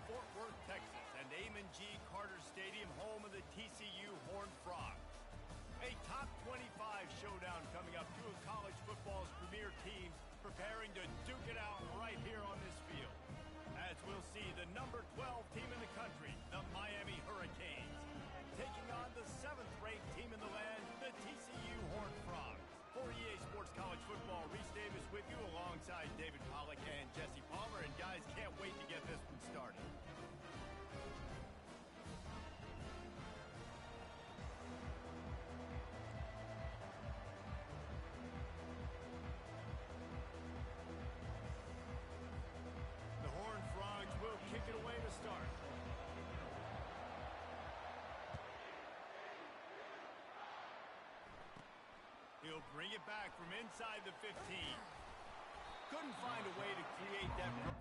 Fort Worth, Texas, and Amon G. Carter Stadium, home of the TCU Horned Frogs. A top 25 showdown coming up. Two of college football's premier teams preparing to duke it out right here on this field. As we'll see, the number 12 team in the country, the Miami Hurricanes, taking on the 7th-ranked team in the land, the TCU Horned Frogs. For EA Sports College Football, Reese Davis with you alongside David Pollack and Jesse Palmer. And guys, can't wait to get this one started. The Horned Frogs will kick it away to start. He'll bring it back from inside the 15. Couldn't find a way to create that.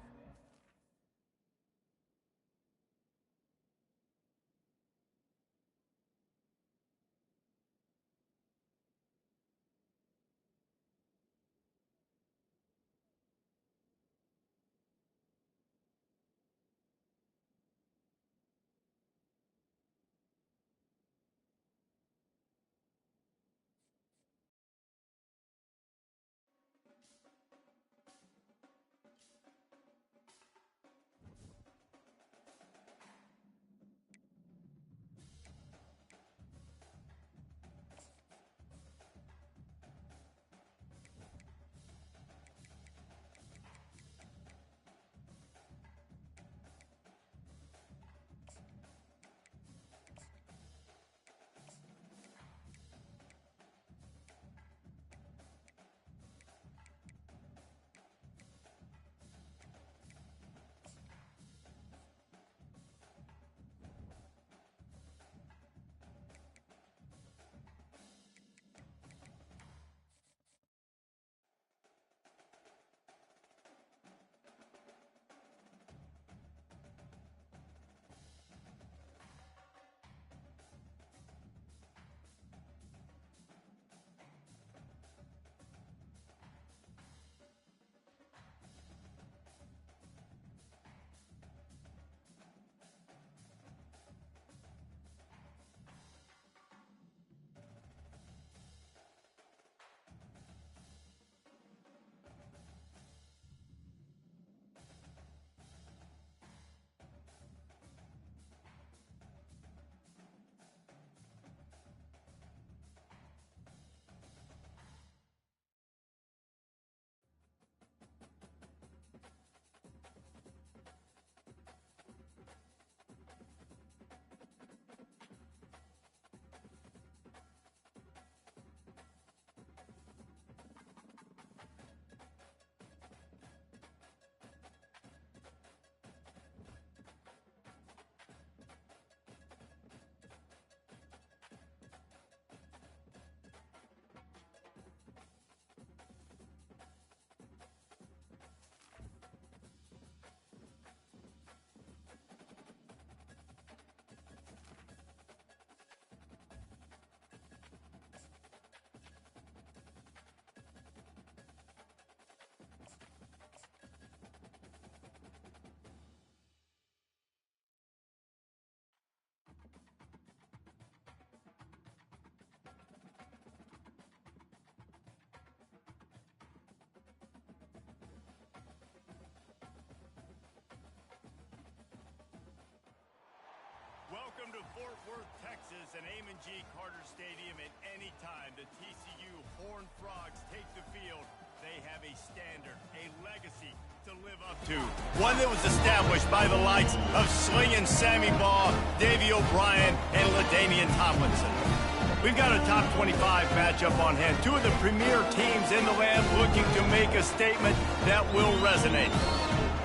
Welcome to Fort Worth, Texas, and Amon G. Carter Stadium. At any time the TCU Horned Frogs take the field, they have a standard, a legacy to live up to. One that was established by the likes of Slingin' Sammy Baugh, Davey O'Brien, and LaDainian Tomlinson. We've got a top 25 matchup on hand. Two of the premier teams in the land looking to make a statement that will resonate.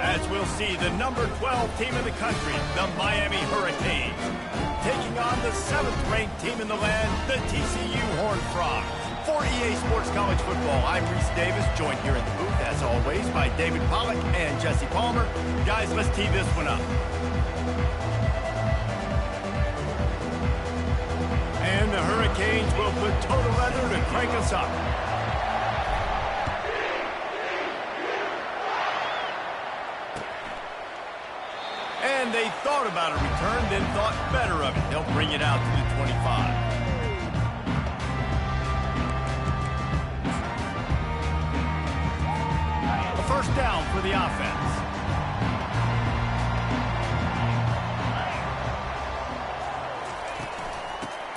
As we'll see, the number 12 team in the country, the Miami Hurricanes, taking on the 7th-ranked team in the land, the TCU Horned Frogs. For EA Sports College Football, I'm Reese Davis, joined here in the booth, as always, by David Pollack and Jesse Palmer. Guys, let's tee this one up. And the Hurricanes will put total leather to crank us up. And thought about a return, then thought better of it. They'll bring it out to the 25. A first down for the offense.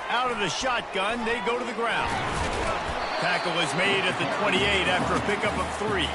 Out of the shotgun, they go to the ground. Tackle is made at the 28 after a pickup of 3.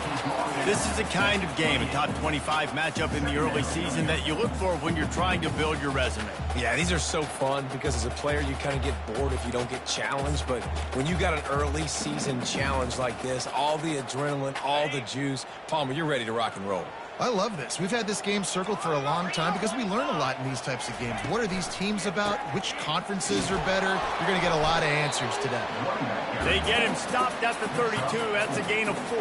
This is the kind of game, a top 25 matchup in the early season, that you look for when you're trying to build your resume. Yeah, these are so fun because as a player, you kind of get bored if you don't get challenged. But when you got an early season challenge like this, all the adrenaline, all the juice, Palmer, you're ready to rock and roll. I love this. We've had this game circled for a long time because we learn a lot in these types of games. What are these teams about? Which conferences are better? You're going to get a lot of answers today. They get him stopped at the 32. That's a gain of 4.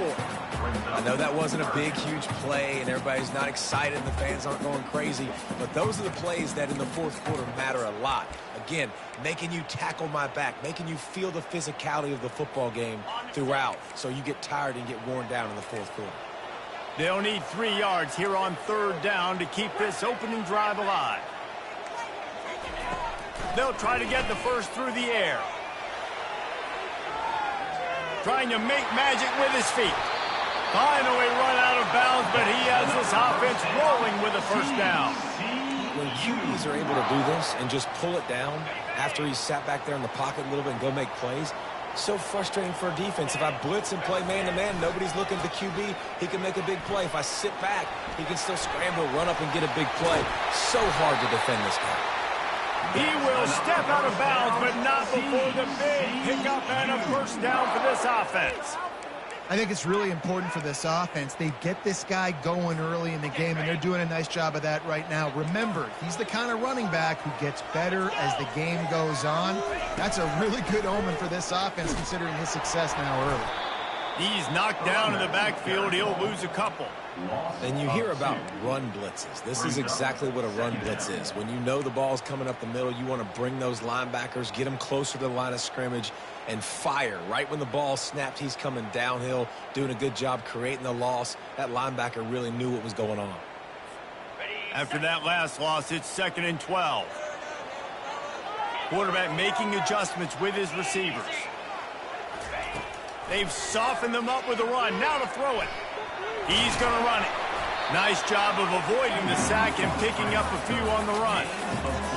I know that wasn't a big, huge play, and everybody's not excited, and the fans aren't going crazy, but those are the plays that in the fourth quarter matter a lot. Again, making you tackle my back, making you feel the physicality of the football game throughout, so you get tired and get worn down in the fourth quarter. They'll need 3 yards here on third down to keep this opening drive alive. They'll try to get the first through the air. Trying to make magic with his feet. Finally run out of bounds, but he has this offense rolling with a first down. When QBs are able to do this and just pull it down after he's sat back there in the pocket a little bit and go make plays, so frustrating for a defense. If I blitz and play man-to-man, nobody's looking at the QB. He can make a big play. If I sit back, he can still scramble, run up, and get a big play. So hard to defend this guy. He will step out of bounds, but not before the big pickup and a first down for this offense. I think it's really important for this offense. They get this guy going early in the game, and they're doing a nice job of that right now. Remember, he's the kind of running back who gets better as the game goes on. That's a really good omen for this offense, considering his success now early. He's knocked down in the backfield. He'll lose a couple. And you hear about run blitzes. This is exactly what a run blitz is. When you know the ball's coming up the middle, you want to bring those linebackers, get them closer to the line of scrimmage, and fire. Right when the ball snapped, he's coming downhill, doing a good job creating the loss. That linebacker really knew what was going on. After that last loss, it's 2nd and 12. Quarterback making adjustments with his receivers. They've softened them up with a run. Now to throw it. He's going to run it. Nice job of avoiding the sack and picking up a few on the run.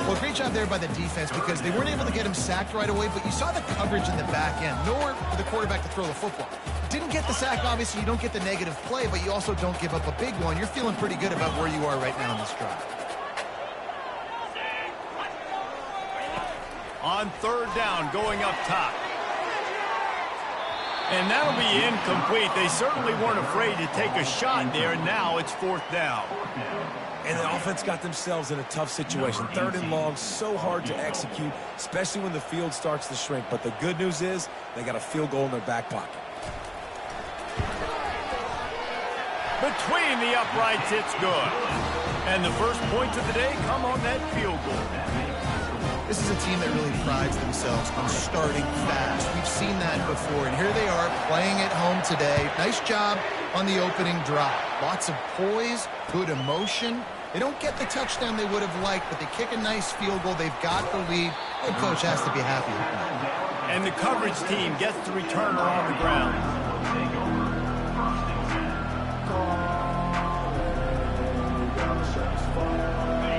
Well, great job there by the defense because they weren't able to get him sacked right away, but you saw the coverage in the back end. Nowhere for the quarterback to throw the football. Didn't get the sack, obviously. You don't get the negative play, but you also don't give up a big one. You're feeling pretty good about where you are right now in this drive. On third down, going up top. And that'll be incomplete. They certainly weren't afraid to take a shot there. Now it's 4th down. And the offense got themselves in a tough situation. 3rd and long, so hard to execute, especially when the field starts to shrink. But the good news is they got a field goal in their back pocket. Between the uprights, it's good. And the first points of the day come on that field goal. This is a team that really prides themselves on starting fast. We've seen that before, and here they are playing at home today. Nice job on the opening drive. Lots of poise, good emotion. They don't get the touchdown they would have liked, but they kick a nice field goal. They've got the lead. The coach has to be happy with that. And the coverage team gets the returner on the ground.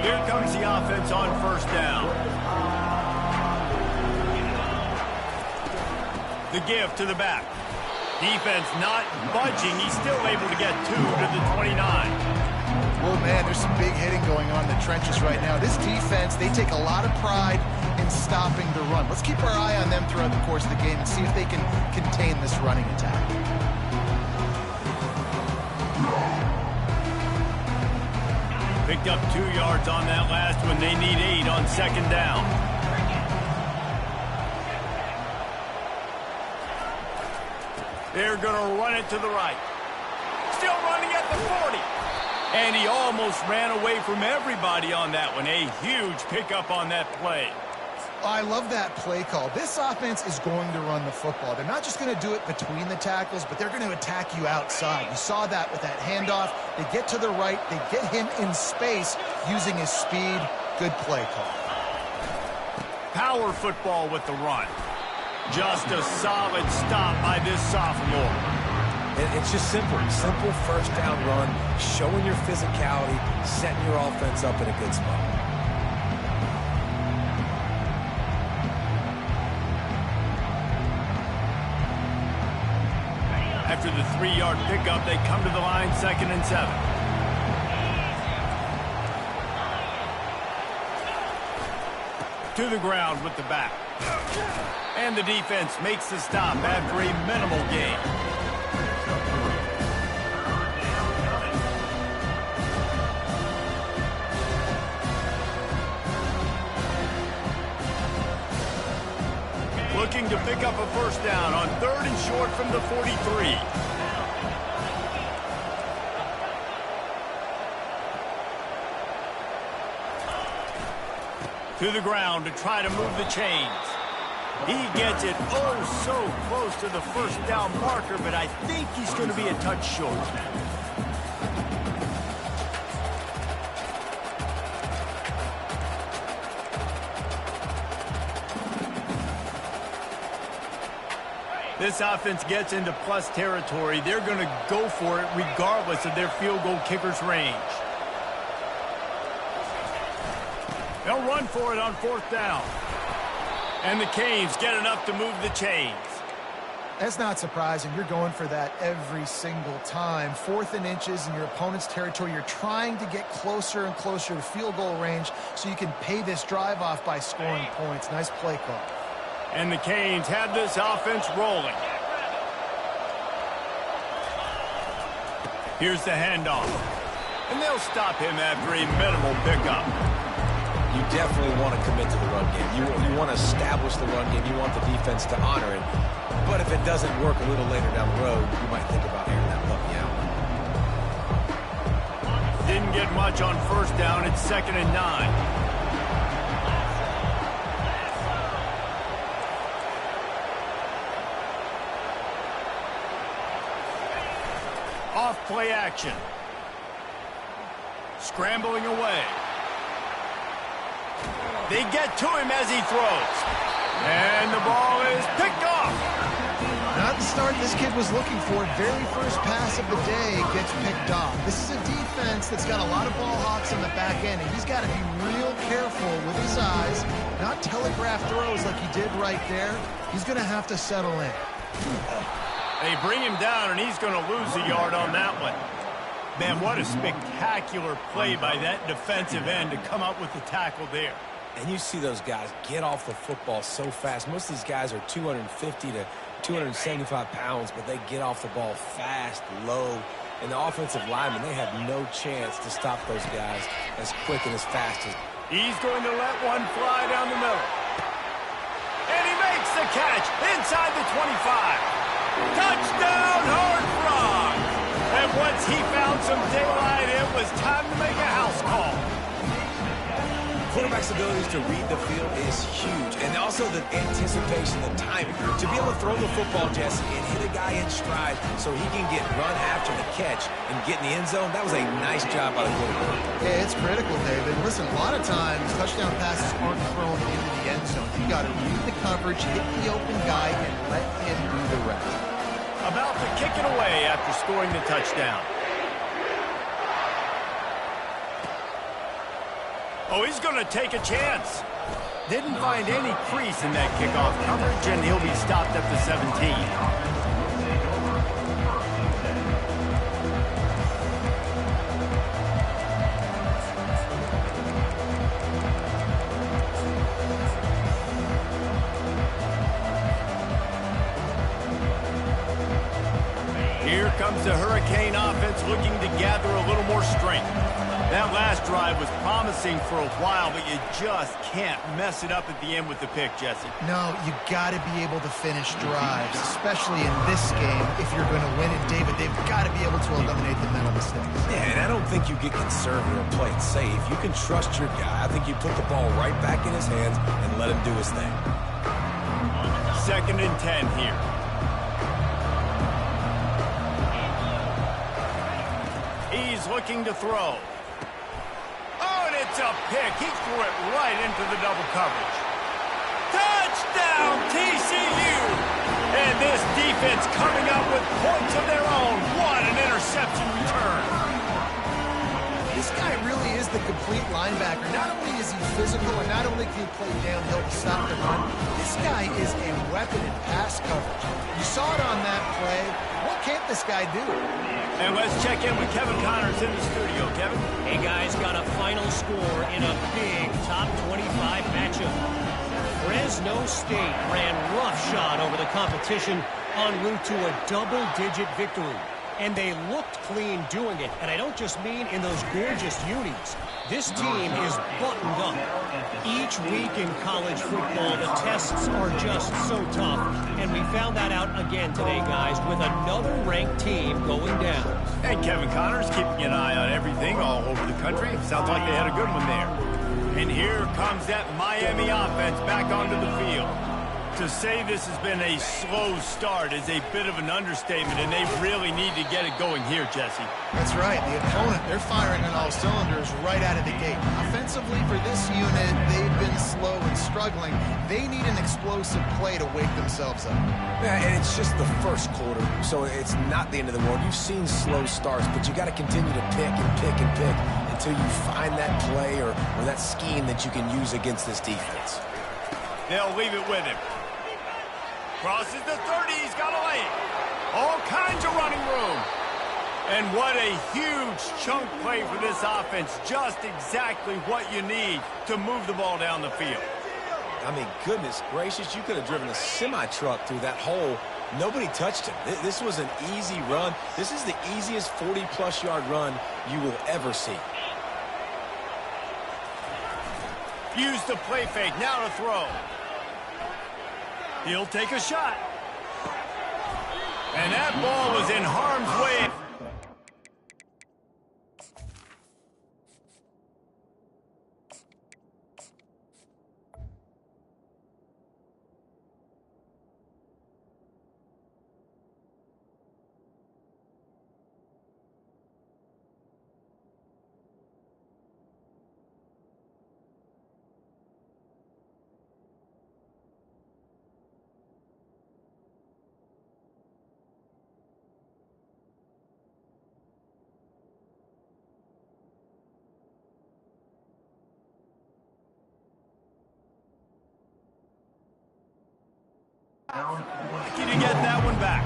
Here comes the offense on first down. The give to the back. Defense not budging. He's still able to get 2 to the 29. Oh, man, there's some big hitting going on in the trenches right now. This defense, they take a lot of pride in stopping the run. Let's keep our eye on them throughout the course of the game and see if they can contain this running attack. Picked up 2 yards on that last one. They need 8 on second down. They're going to run it to the right. Still running at the 40. And he almost ran away from everybody on that one. A huge pickup on that play. I love that play call. This offense is going to run the football. They're not just going to do it between the tackles, but they're going to attack you outside. You saw that with that handoff. They get to the right. They get him in space using his speed. Good play call. Power football with the run. Just a solid stop by this sophomore. It's just simple. Simple first down run, showing your physicality, setting your offense up in a good spot. After the 3-yard pickup, they come to the line, 2nd and 7. To the ground with the back. And the defense makes the stop after a minimal gain. Looking to pick up a first down on 3rd and short from the 43. To the ground to try to move the chains. He gets it oh so close to the first down marker, but I think he's going to be a touch short. This offense gets into plus territory. They're going to go for it regardless of their field goal kicker's range. They'll run for it on 4th down. And the Canes get enough to move the chains. That's not surprising. You're going for that every single time. 4th and inches in your opponent's territory. You're trying to get closer and closer to field goal range so you can pay this drive off by scoring points. Nice play call. And the Canes have this offense rolling. Here's the handoff. And they'll stop him after a minimal pickup. You definitely want to commit to the run game. You want to establish the run game. You want the defense to honor it. But if it doesn't work a little later down the road, you might think about airing that puppy out. Didn't get much on 1st down. It's 2nd and 9. Off play action. Scrambling away. They get to him as he throws. And the ball is picked off. Not the start this kid was looking for. Very first pass of the day gets picked off. This is a defense that's got a lot of ball hawks on the back end, and he's got to be real careful with his eyes, not telegraph throws like he did right there. He's going to have to settle in. They bring him down, and he's going to lose a yard on that one. Man, what a spectacular play by that defensive end to come up with the tackle there. And you see those guys get off the football so fast. Most of these guys are 250 to 275 pounds, but they get off the ball fast, low. And the offensive linemen, they have no chance to stop those guys as quick and as fast as. He's going to let one fly down the middle. And he makes the catch inside the 25. Touchdown, Horned Frogs! And once he found some daylight, it was time to make a house call. Quarterback's abilities to read the field is huge, and also the anticipation, the timing. To be able to throw the football, Jesse, and hit a guy in stride so he can get run after the catch and get in the end zone, that was a nice job by the quarterback. Yeah, it's critical, David. Listen, a lot of times touchdown passes aren't thrown into the end zone. You got to read the coverage, hit the open guy, and let him do the rest. About to kick it away after scoring the touchdown. Oh, he's going to take a chance. Didn't find any crease in that kickoff coverage, and he'll be stopped at the 17. Here comes the Hurricane offense looking to gather a little more strength. That last drive was promising for a while, but you just can't mess it up at the end with the pick, Jesse. No, you got to be able to finish drives, especially in this game. If you're going to win it, David, they've got to be able to eliminate the mental mistakes. Yeah, and I don't think you get conservative or play it safe. You can trust your guy. I think you put the ball right back in his hands and let him do his thing. 2nd and 10 here. He's looking to throw. Oh, and it's a pick. He threw it right into the double coverage. Touchdown, TCU! And this defense coming up with points of their own. What an interception return. This guy really is the complete linebacker. Not only is he physical and not only can he play downhill to stop the run, this guy is a weapon in pass coverage. You saw it on that play. What can't this guy do? And let's check in with Kevin Connors in the studio. Kevin? Hey, guys, got a final score in a big top 25 matchup. Fresno State ran roughshod over the competition en route to a double-digit victory. And they looked clean doing it. And I don't just mean in those gorgeous unis. This team is buttoned up. Each week in college football, the tests are just so tough. And we found that out again today, guys, with another ranked team going down. And Kevin Connors keeping an eye on everything all over the country. Sounds like they had a good one there. And here comes that Miami offense back onto the field. To say this has been a slow start is a bit of an understatement, and they really need to get it going here, Jesse. That's right. The opponent, they're firing on all cylinders right out of the gate. Offensively, for this unit, they've been slow and struggling. They need an explosive play to wake themselves up. Yeah, and it's just the first quarter, so it's not the end of the world. You've seen slow starts, but you got to continue to pick and pick and pick until you find that play or that scheme that you can use against this defense. They'll leave it with him. Crosses the 30, he's got a lane. All kinds of running room. And what a huge chunk play for this offense. Just exactly what you need to move the ball down the field. I mean, goodness gracious, you could have driven a semi-truck through that hole. Nobody touched him. This was an easy run. This is the easiest 40-plus yard run you will ever see. Use the play fake, now to throw. He'll take a shot. And that ball was in harm's way. Can you get that one back?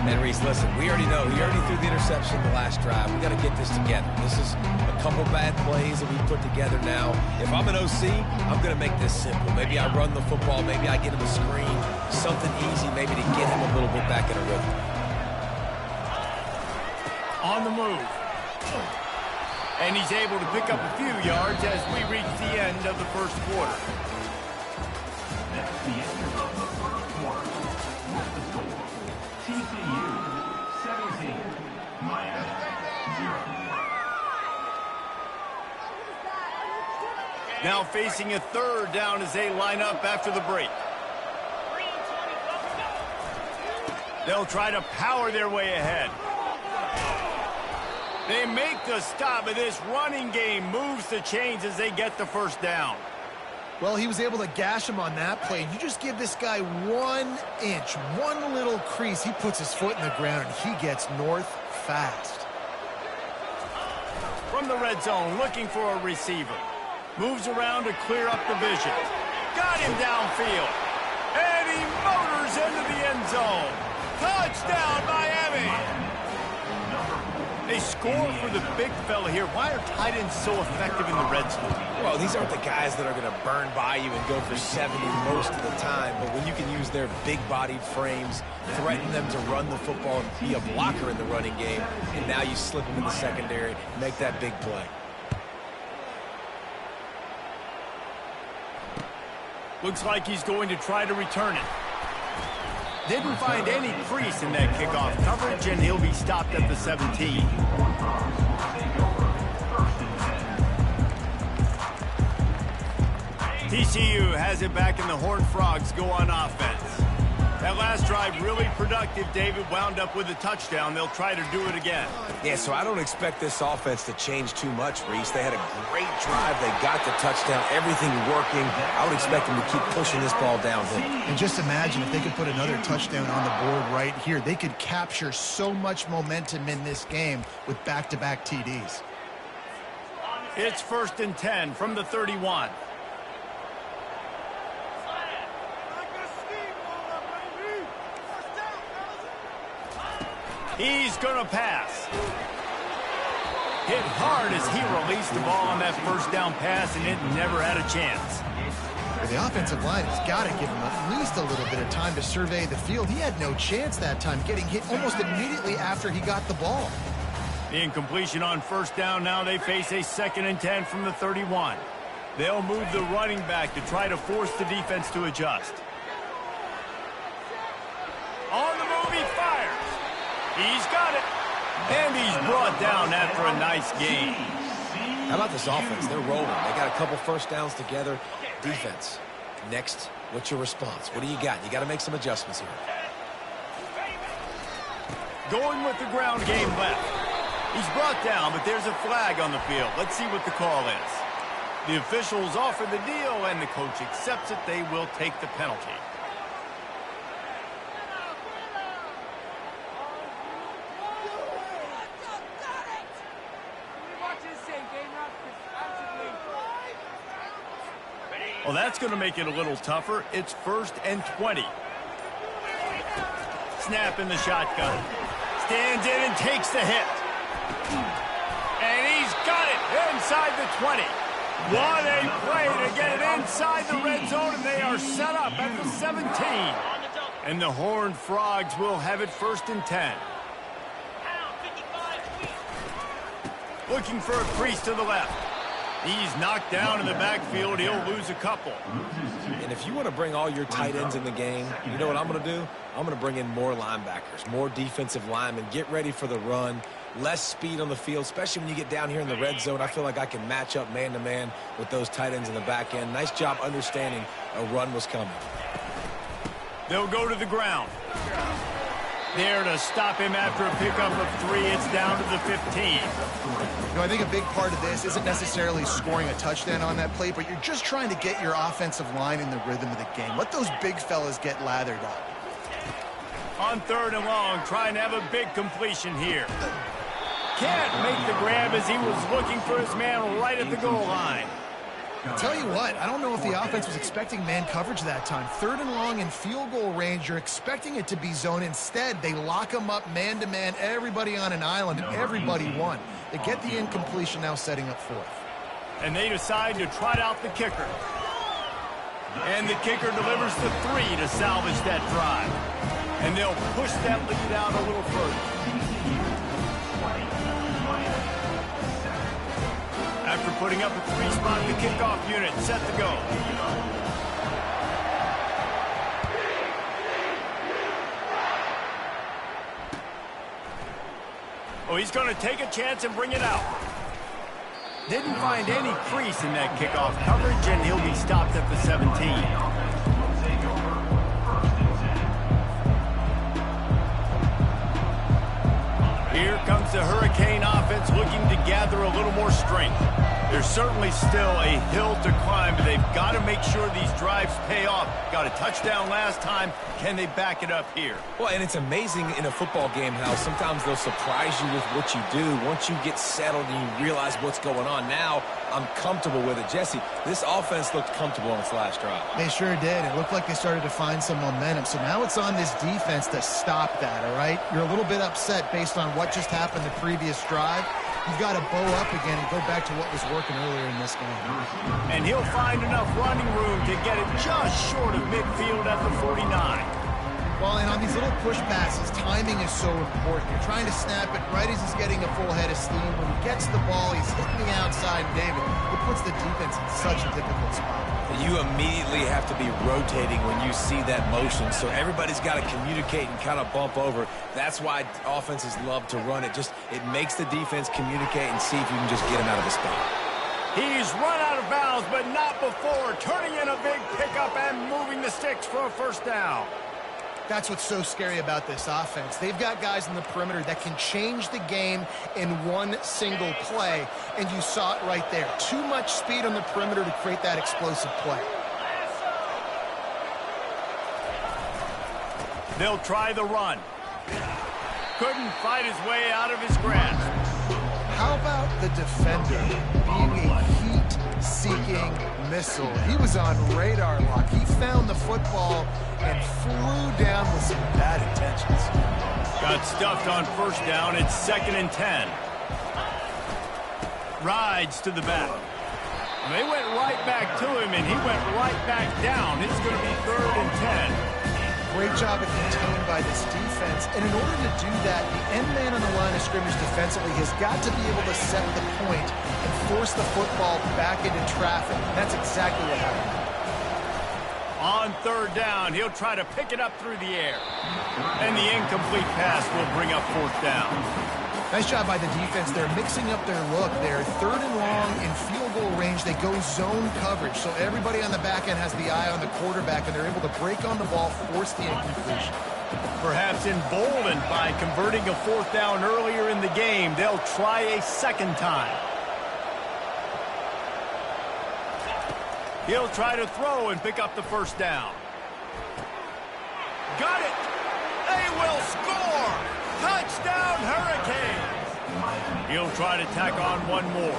And Reese, listen, we already know. He already threw the interception the last drive. We got to get this together. This is a couple bad plays that we put together now. If I'm an OC, I'm going to make this simple. Maybe I run the football. Maybe I get him a screen. Something easy maybe to get him a little bit back in a rhythm. On the move. And he's able to pick up a few yards as we reach the end of the first quarter. That's the end of the first quarter. With the score, TCU 17, Miami 0. Now facing a third down as they line up after the break. They'll try to power their way ahead. They make the stop, but this running game moves the chains as they get the first down. Well, he was able to gash him on that play. You just give this guy 1 inch, one little crease. He puts his foot in the ground, and he gets north fast. From the red zone, looking for a receiver. Moves around to clear up the vision. Got him downfield. And he motors into the end zone. Touchdown, Miami! They score for the big fella here. Why are tight ends so effective in the red zone? Well, these aren't the guys that are going to burn by you and go for 70 most of the time, but when you can use their big-bodied frames, threaten them to run the football and be a blocker in the running game, and now you slip them in the secondary, make that big play. Looks like he's going to try to return it. Didn't find any crease in that kickoff coverage, and he'll be stopped at the 17. TCU has it back, and the Horned Frogs go on offense. That last drive really productive. David wound up with a touchdown. They'll try to do it again. Yeah, so I don't expect this offense to change too much, Reese. They had a great drive. They got the touchdown. Everything working. I would expect them to keep pushing this ball downhill. And just imagine if they could put another touchdown on the board right here. They could capture so much momentum in this game with back-to-back TDs. It's 1st and 10 from the 31. He's going to pass. Hit hard as he released the ball on that first down pass, and it never had a chance. Well, the offensive line has got to give him at least a little bit of time to survey the field. He had no chance that time, getting hit almost immediately after he got the ball. The incompletion on 1st down. Now they face a 2nd and 10 from the 31. They'll move the running back to try to force the defense to adjust. On the move, he fires. He's got it. And he's brought down after a nice gain. How about this offense? They're rolling. They got a couple 1st downs together. Defense. Next, what's your response? What do you got? You got to make some adjustments here. Going with the ground game left. He's brought down, but there's a flag on the field. Let's see what the call is. The officials offer the deal, and the coach accepts it. They will take the penalty. Well, that's going to make it a little tougher. It's 1st and 20. Snap in the shotgun. Stands in and takes the hit. And he's got it inside the 20. What a play to get it inside the red zone, and they are set up at the 17. And the Horned Frogs will have it 1st and 10. Looking for a crease to the left. He's knocked down in the backfield. He'll lose a couple. And if you want to bring all your tight ends in the game, you know what I'm going to do? I'm going to bring in more linebackers, more defensive linemen, get ready for the run, less speed on the field, especially when you get down here in the red zone. I feel like I can match up man-to-man with those tight ends in the back end. Nice job understanding a run was coming. They'll go to the ground. There to stop him after a pickup of 3. It's down to the 15. You know, I think a big part of this isn't necessarily scoring a touchdown on that play, but you're just trying to get your offensive line in the rhythm of the game. Let those big fellas get lathered up. On 3rd and long, trying to have a big completion here. Can't make the grab as he was looking for his man right at the goal line. I'll tell you what, I don't know if the offense was expecting man coverage that time. 3rd and long in field goal range, you're expecting it to be zone. Instead, they lock them up man-to-man, everybody on an island, and everybody won. They get the incompletion, now setting up 4th. And they decide to trot out the kicker. And the kicker delivers the 3 to salvage that drive. And they'll push that lead out a little further. After putting up a 3-spot, the kickoff unit set to go. Oh, he's going to take a chance and bring it out. Didn't find any crease in that kickoff coverage, and he'll be stopped at the 17. Here comes the Hurricane offense looking to gather a little more strength. There's certainly still a hill to climb, but they've got to make sure these drives pay off. Got a touchdown last time. Can they back it up here? Well, and it's amazing in a football game how sometimes they'll surprise you with what you do. Once you get settled and you realize what's going on, now I'm comfortable with it. Jesse, this offense looked comfortable on its last drive. They sure did. It looked like they started to find some momentum. So now it's on this defense to stop that, all right? You're a little bit upset based on what just happened the previous drive. You've got to bow up again and go back to what was working earlier in this game. And he'll find enough running room to get it just short of midfield at the 49. Well, and on these little push passes, timing is so important. You're trying to snap it right as he's getting a full head of steam. When he gets the ball, he's hitting the outside, David. It puts the defense in such a difficult spot. You immediately have to be rotating when you see that motion, so everybody's got to communicate and kind of bump over. That's why offenses love to run it. It makes the defense communicate and see if you can just get him out of the spot. He's run out of bounds, but not before. Turning in a big pickup and moving the sticks for a first down. That's what's so scary about this offense. They've got guys in the perimeter that can change the game in one single play, and you saw it right there. Too much speed on the perimeter to create that explosive play. They'll try the run. Couldn't fight his way out of his grasp. How about the defender being a heat-seeking missile? He was on radar lock. He found the football and flew down with some bad intentions. Got stuffed on first down. It's 2nd and 10. Rides to the back. They went right back to him, and he went right back down. It's going to be 3rd and 10. Great job of contained by this defense. And in order to do that, the end man on the line of scrimmage defensively has got to be able to set the point and force the football back into traffic. That's exactly what happened. On 3rd down, he'll try to pick it up through the air. And the incomplete pass will bring up 4th down. Nice job by the defense. They're mixing up their look. They're 3rd and long in field goal range. They go zone coverage. So everybody on the back end has the eye on the quarterback, and they're able to break on the ball, force the incompletion. Perhaps emboldened by converting a 4th down earlier in the game, they'll try a 2nd time. He'll try to throw and pick up the 1st down. Got it! They will score! Touchdown, Hurricanes! He'll try to tack on one more.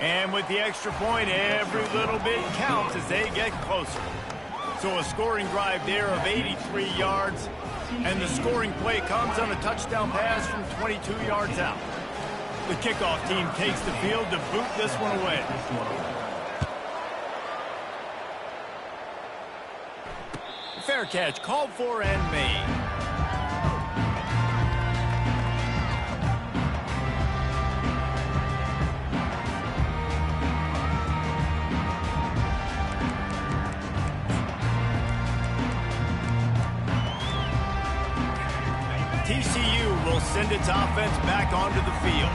And with the extra point, every little bit counts as they get closer. So a scoring drive there of 83 yards, and the scoring play comes on a touchdown pass from 22 yards out. The kickoff team takes the field to boot this one away. Fair catch called for and made. TCU will send its offense back onto the field.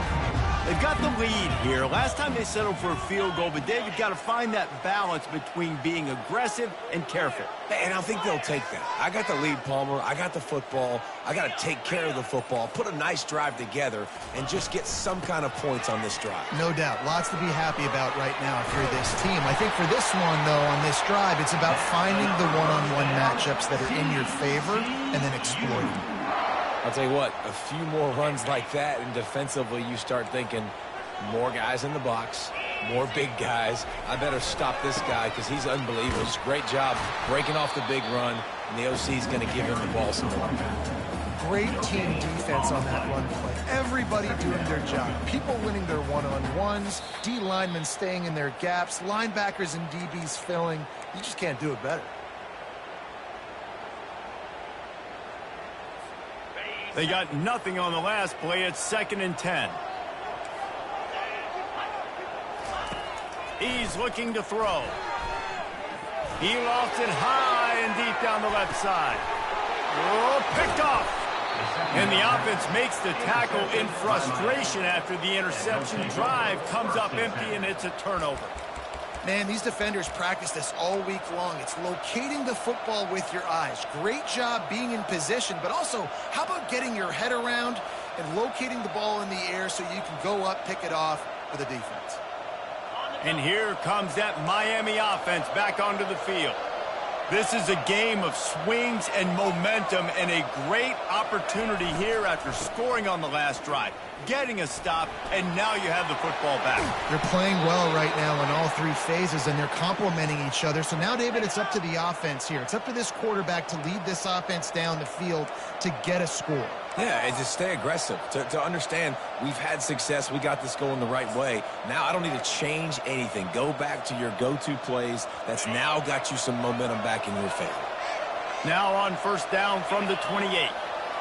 They've got the lead here. Last time they settled for a field goal, but David got to find that balance between being aggressive and careful. And I think they'll take that. I got the lead, Palmer. I got the football. I got to take care of the football, put a nice drive together, and just get some kind of points on this drive. No doubt. Lots to be happy about right now if you're this team. I think for this one, though, on this drive, it's about finding the one-on-one matchups that are in your favor and then exploiting them. I'll tell you what, a few more runs like that, and defensively you start thinking more guys in the box, more big guys. I better stop this guy because he's unbelievable. Just great job breaking off the big run, and the OC is going to give him the ball some more. Great team defense on that run play. Everybody doing their job. People winning their one-on-ones, D linemen staying in their gaps, linebackers and DBs filling. You just can't do it better. They got nothing on the last play. It's 2nd and 10. He's looking to throw. He lofts it high and deep down the left side. Oh, picked off. And the offense makes the tackle in frustration after the interception. Drive comes up empty, and it's a turnover. Man, these defenders practice this all week long. It's locating the football with your eyes. Great job being in position, but also, how about getting your head around and locating the ball in the air so you can go up, pick it off for the defense. And here comes that Miami offense back onto the field. This is a game of swings and momentum, and a great opportunity here after scoring on the last drive, getting a stop, and now you have the football back. They're playing well right now in all three phases, and they're complementing each other. So now, David, it's up to the offense here. It's up to this quarterback to lead this offense down the field to get a score. Yeah, and just stay aggressive. To understand we've had success, we got this going the right way. Now I don't need to change anything. Go back to your go-to plays. That's now got you some momentum back in your favor. Now on first down from the 28.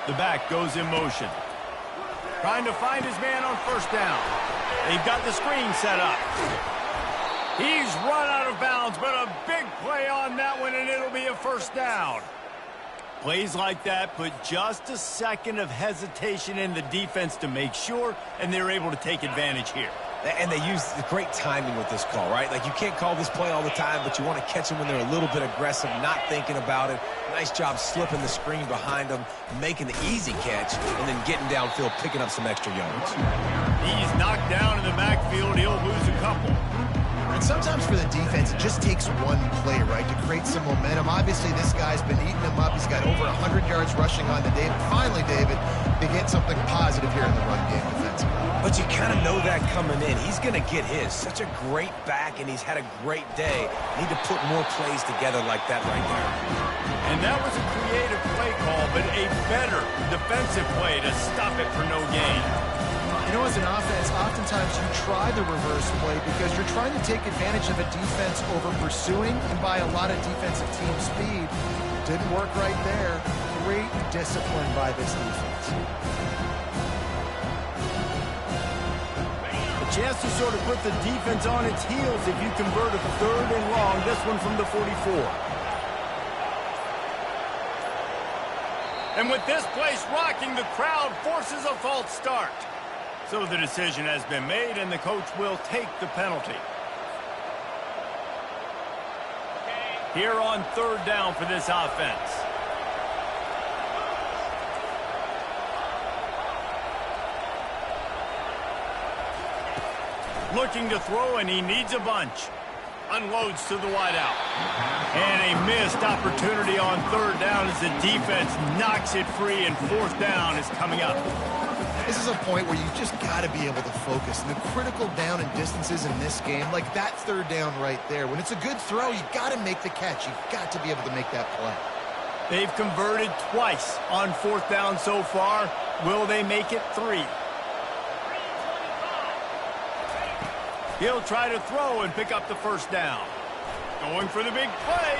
The back goes in motion. Trying to find his man on first down. They've got the screen set up. He's run out of bounds, but a big play on that one, and it'll be a first down. Plays like that put just a second of hesitation in the defense to make sure, and they're able to take advantage here. And they use the great timing with this call, right? Like, you can't call this play all the time, but you want to catch them when they're a little bit aggressive, not thinking about it. Nice job slipping the screen behind them, making the easy catch, and then getting downfield, picking up some extra yards. He's knocked down in the backfield. He'll lose a couple. And sometimes for the defense, it just takes one play, right, to create some momentum. Obviously, this guy's been eating him up. He's got over 100 yards rushing on the day. But finally, David, they get something positive here in the run game defensively. But you kind of know that coming in. He's going to get his. Such a great back, and he's had a great day. Need to put more plays together like that right there. And that was a creative play call, but a better defensive play to stop it for no gain. You know, as an offense, oftentimes you try the reverse play because you're trying to take advantage of a defense over pursuing and by a lot of defensive team speed. Didn't work right there. Great discipline by this defense. A chance to sort of put the defense on its heels if you convert a third and long. This one from the 44. And with this place rocking, the crowd forces a false start. So the decision has been made, and the coach will take the penalty. Here on third down for this offense. Looking to throw, and he needs a bunch. Unloads to the wideout. And a missed opportunity on third down as the defense knocks it free, and fourth down is coming up. This is a point where you just got to be able to focus. The critical down and distances in this game, like that third down right there. When it's a good throw, you got to make the catch. You've got to be able to make that play. They've converted twice on fourth down so far. Will they make it 3? He'll try to throw and pick up the first down. Going for the big play.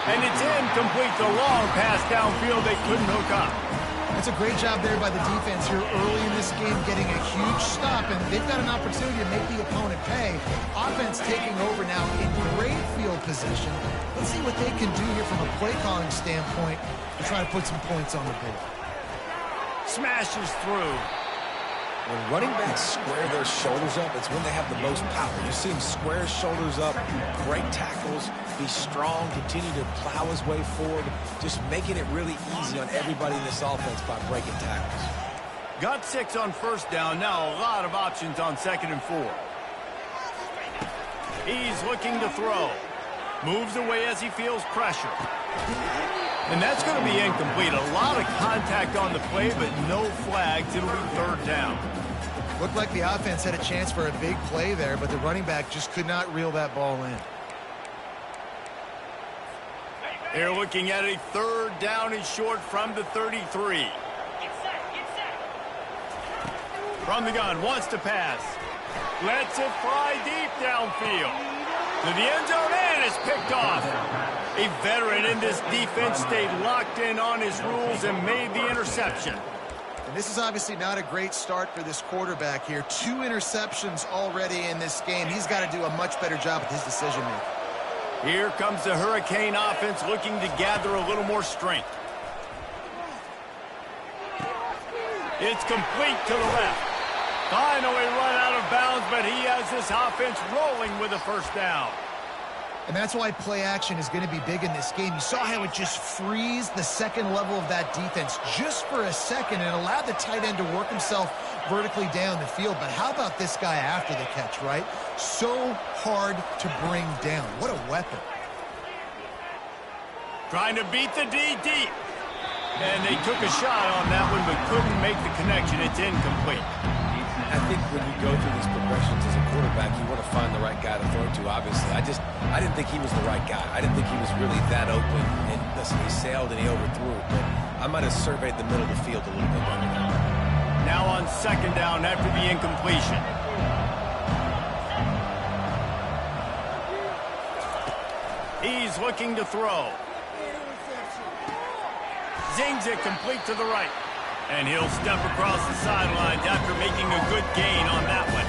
And it's incomplete. The long pass downfield they couldn't hook up. It's a great job there by the defense here early in this game, getting a huge stop, and they've got an opportunity to make the opponent pay. Offense taking over now in great field position. Let's see what they can do here from a play calling standpoint to try to put some points on the board. Smashes through. When running backs square their shoulders up, it's when they have the most power. You see him square his shoulders up, break tackles, be strong, continue to plow his way forward, just making it really easy on everybody in this offense by breaking tackles. Got 6 on first down. Now a lot of options on 2nd and 4. He's looking to throw. Moves away as he feels pressure. And that's going to be incomplete. A lot of contact on the play, but no flags. It'll be third down. Looked like the offense had a chance for a big play there, but the running back just could not reel that ball in. They're looking at a third down and short from the 33. From the gun, wants to pass. Lets it fly deep downfield. To the end zone, and it's picked off. A veteran in this defense stayed locked in on his rules and made the interception. And this is obviously not a great start for this quarterback here. 2 interceptions already in this game. He's got to do a much better job with his decision-making. Here comes the Hurricane offense looking to gather a little more strength. It's complete to the left. Finally run out of bounds, but he has this offense rolling with a first down. And that's why play action is going to be big in this game. You saw how it just frees the second level of that defense just for a second and allowed the tight end to work himself vertically down the field. But how about this guy after the catch, right? So hard to bring down. What a weapon. Trying to beat the D deep. And they took a shot on that one but couldn't make the connection. It's incomplete. I think when you go through these progressions as a quarterback, you want to find the right guy to throw to, obviously. I didn't think he was the right guy. I didn't think he was really that open. And listen, he sailed and he overthrew it, but I might have surveyed the middle of the field a little bit better than that. Now on second down after the incompletion. He's looking to throw. Zings it complete to the right. And he'll step across the sidelines after making a good gain on that one.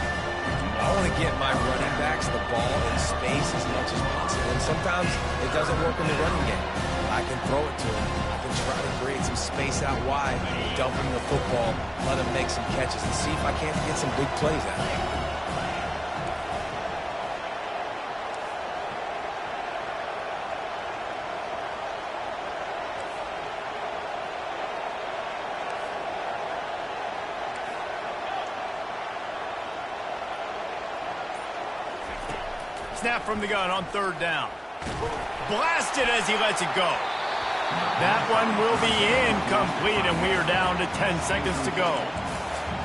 I want to get my running backs the ball in space as much as possible. And sometimes it doesn't work in the running game. I can throw it to him. I can try to create some space out wide, dump him the football, let him make some catches, and see if I can't get some big plays out of him. Snap from the gun on third down. Blasted as he lets it go. That one will be incomplete, and we are down to 10 seconds to go.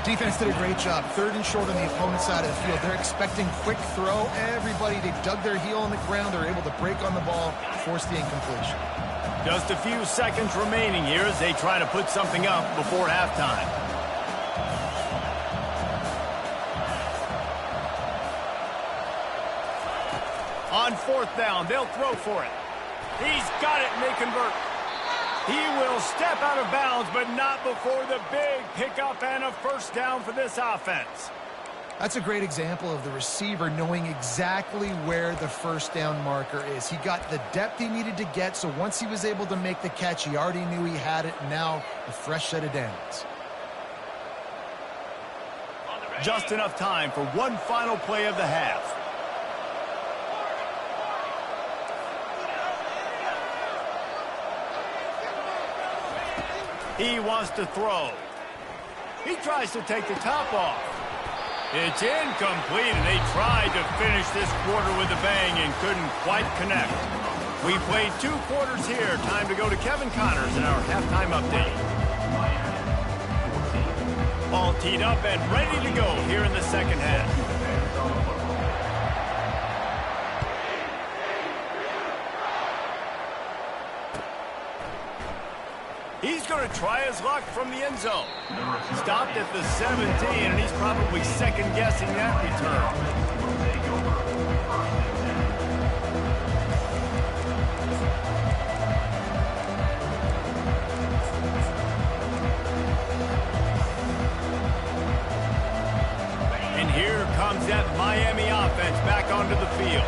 Defense did a great job. Third and short on the opponent's side of the field. They're expecting quick throw. Everybody, they dug their heel on the ground. They're able to break on the ball, force the incompletion. Just a few seconds remaining here as they try to put something up before halftime. On fourth down, they'll throw for it. He's got it, and they convert. He will step out of bounds, but not before the big pickup and a first down for this offense. That's a great example of the receiver knowing exactly where the first down marker is. He got the depth he needed to get, so once he was able to make the catch, he already knew he had it. Now, a fresh set of downs. Just enough time for one final play of the half. He wants to throw. He tries to take the top off. It's incomplete, and they tried to finish this quarter with a bang and couldn't quite connect. We played 2 quarters here. Time to go to Kevin Connors in our halftime update. All teed up and ready to go here in the second half. He's going to try his luck from the end zone. Stopped at the 17, and he's probably second-guessing that return. And here comes that Miami offense back onto the field.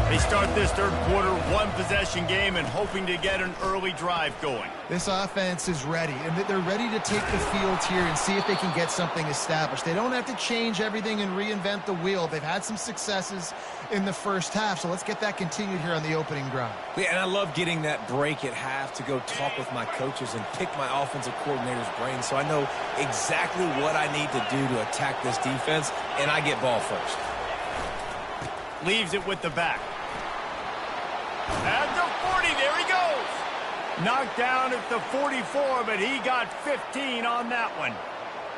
They start this third quarter, one-possession game, and hoping to get an early drive going. This offense is ready, and they're ready to take the field here and see if they can get something established. They don't have to change everything and reinvent the wheel. They've had some successes in the first half, so let's get that continued here on the opening drive. Yeah, and I love getting that break at half to go talk with my coaches and pick my offensive coordinator's brain so I know exactly what I need to do to attack this defense, and I get ball first. Leaves it with the back. At the 40, there he goes. Knocked down at the 44, but he got 15 on that one.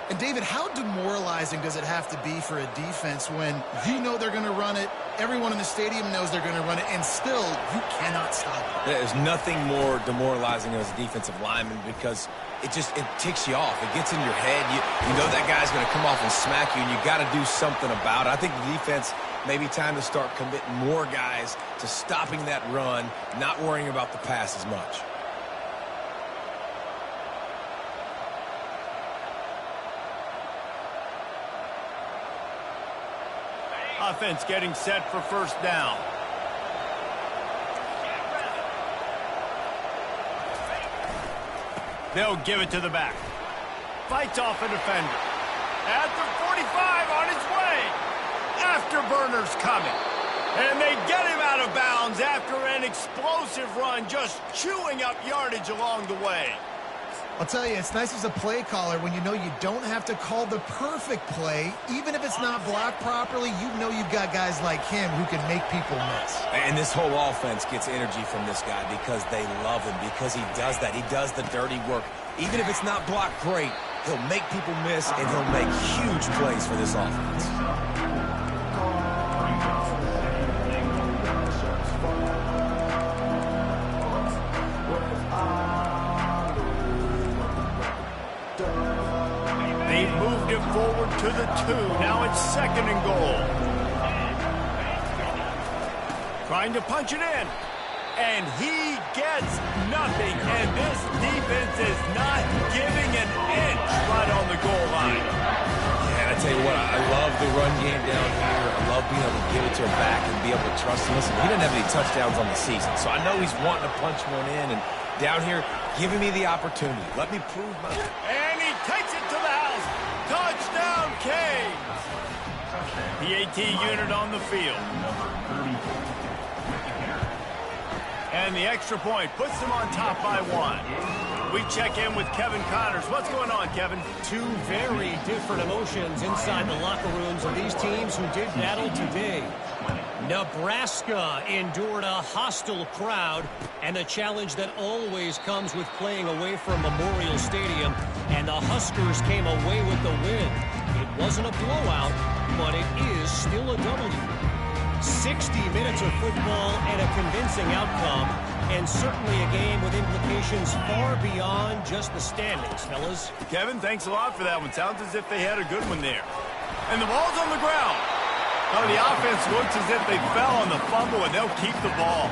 And, David, how demoralizing does it have to be for a defense when you know they're going to run it, everyone in the stadium knows they're going to run it, and still you cannot stop it? There's nothing more demoralizing as a defensive lineman because it ticks you off. It gets in your head. You know that guy's going to come off and smack you, and you got to do something about it. I think the defense maybe time to start committing more guys to stopping that run, not worrying about the pass as much. Offense getting set for first down. They'll give it to the back. Fights off a defender. At the 45 on his way. Afterburner's coming. And they get him out of bounds after an explosive run, just chewing up yardage along the way. I'll tell you, it's nice as a play caller when you know you don't have to call the perfect play. Even if it's not blocked properly, you know you've got guys like him who can make people miss. And this whole offense gets energy from this guy because they love him, because he does that. He does the dirty work. Even if it's not blocked great, he'll make people miss, and he'll make huge plays for this offense. They've moved it forward to the 2. Now it's 2nd and goal. Trying to punch it in. And he gets nothing. And this defense is not giving an inch right on the goal line. And I tell you what, I love the run game down here. I love being able to give it to him back and be able to trust him. Listen, he didn't have any touchdowns on the season, so I know he's wanting to punch one in. And down here, giving me the opportunity. Let me prove my... And he takes it to the house. Touchdown, Kane. PAT unit on the field. And the extra point puts them on top by 1. We check in with Kevin Connors. What's going on, Kevin? Two very different emotions inside the locker rooms of these teams who did battle today. Nebraska endured a hostile crowd and the challenge that always comes with playing away from Memorial Stadium, and the Huskers came away with the win. It wasn't a blowout, but it is still a W. 60 minutes of football and a convincing outcome, and certainly a game with implications far beyond just the standings, fellas. Kevin, thanks a lot for that one. Sounds as if they had a good one there. And the ball's on the ground. Oh, the offense looks as if they fell on the fumble, and they'll keep the ball.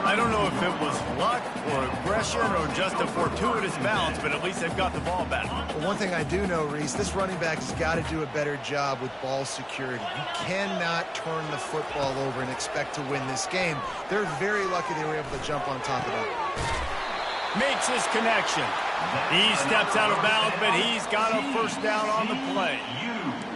I don't know if it was luck or aggression or just a fortuitous bounce, but at least they've got the ball back. Well, one thing I do know, Reese, this running back has got to do a better job with ball security. You cannot turn the football over and expect to win this game. They're very lucky they were able to jump on top of that. Makes his connection. He steps out of bounds, but he's got a first down on the play.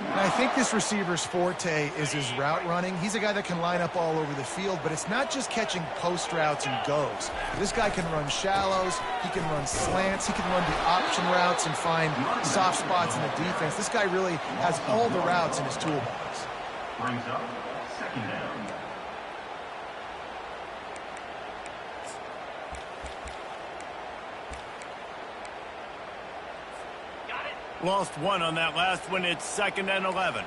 And I think this receiver's forte is his route running. He's a guy that can line up all over the field, but it's not just catching post routes and goes. This guy can run shallows, he can run slants, he can run the option routes and find soft spots in the defense. This guy really has all the routes in his toolbox. Brings up 2nd down. Lost 1 on that last one. It's 2nd and 11.